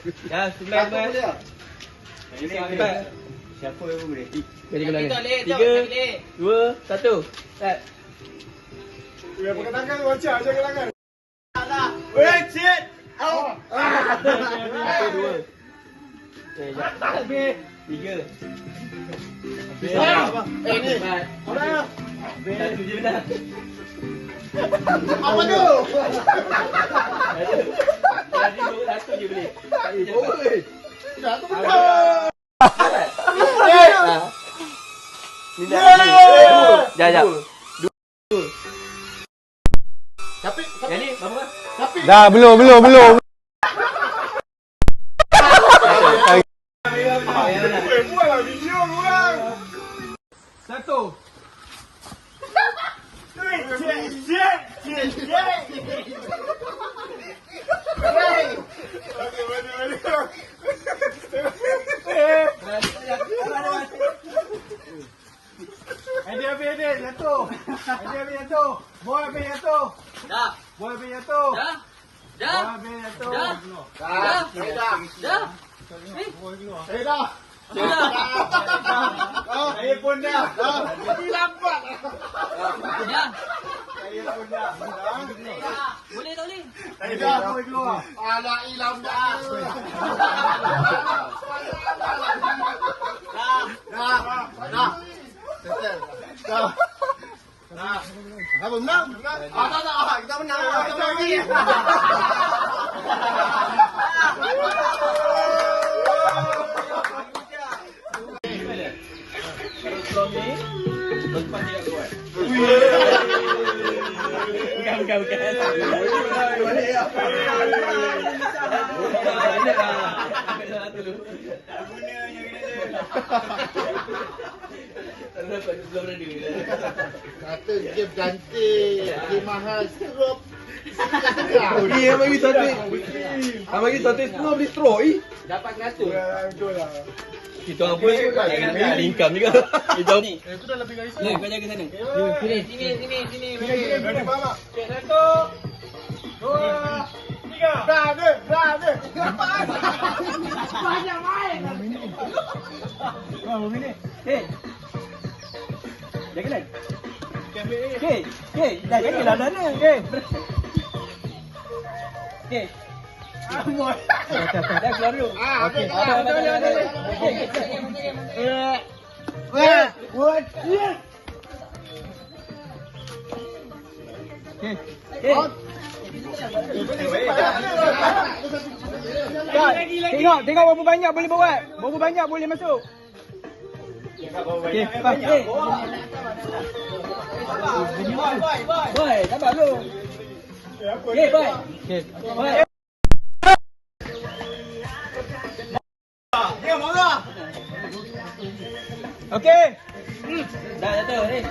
Dah, sebelah boleh tak? Siapa yang boleh? Jadi kena ni. 3, 2, 1. Start. Ya, pakai tangan baca, jaga tangan. Wait, shit! Oh. 2. Okay, habis. 3. Ni. Apa? Satu je dah. Apa tu? Satu je boleh. Oi. Satu betul. Ni dah. Jap. Tapi Yang ni berapa? Dah, belum. buatlah video korang. 1. Habis jatuh. Boy habis jatuh. Dah. Boy habis jatuh. Dah. Boy habis jatuh. Dah. Eh dah. Saya pun dah. Ini lambat. Dah. Saya pun dah. Boleh tak boleh? Saya dah boy keluar. Alah lambat. Dah. Dah. Apa menang? Tak. Kita menang. Kita lagi. Kalau ni, lepas dia buat. Bukan. Kata game cantik, game mahal, serup. Dia bagi totik. Bagi totik semua beli straw. Dapat 100. Betul lah. Kita orang pun ada income juga. Kita ni. Aku dah lebih dari Ni, kau jaga sana. Sini. Berani bawa. 1, 2, 3. Berani. Banyak main. Hei. Jaga lah. Hei, dah jaga lah sana. Hei. Dah keluar dulu. Okey. Tengok berapa banyak boleh buat. Berapa banyak boleh masuk. Okey, Hei. Boy, sabar dulu. Hei, boy. Okey. Boy. Okey. Dah jatuh, hei.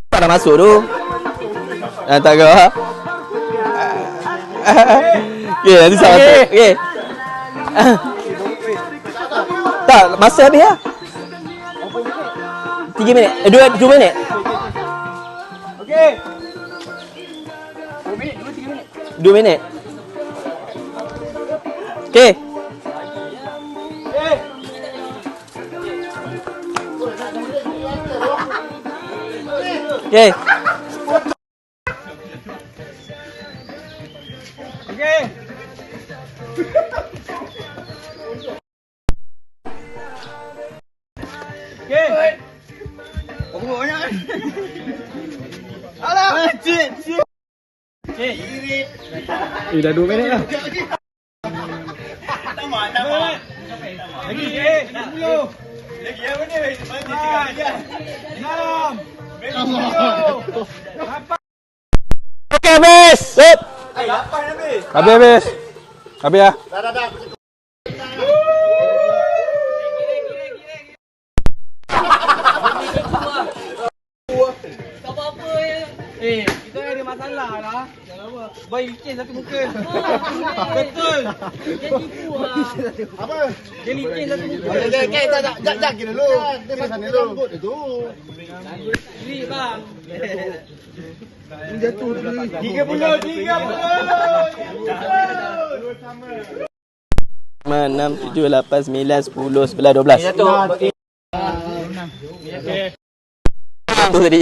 Tak nak masuk tu. Tak ke? Okey, nanti saya masuk. Okey. Tak, masa habis lah. 3 minit. 2 minit. Okey. 2 minit. Okey. Okey. Okey. Okey. Aku banyak kan? Alah. Cik. Dah 2 minit lah. Tamat. Lagi 10. Lagi apa ni? Mandi sekali. 6. 7. 8. Okey, habis. Stop. 8 habis. Habis. Habis lah. Dah. Tak apa-apa ya. Kita ada masalah lah. Boy licin satu muka. Betul. Dia tipu lah. Apa? Dia licin satu muka. Okey, tak kira dulu. Dia pasang dulu. Rambut tu. Ni bang. Jatuh tadi. 30. 6, 7, 8, 9, 10, 11, 12. Satu. Apa tadi?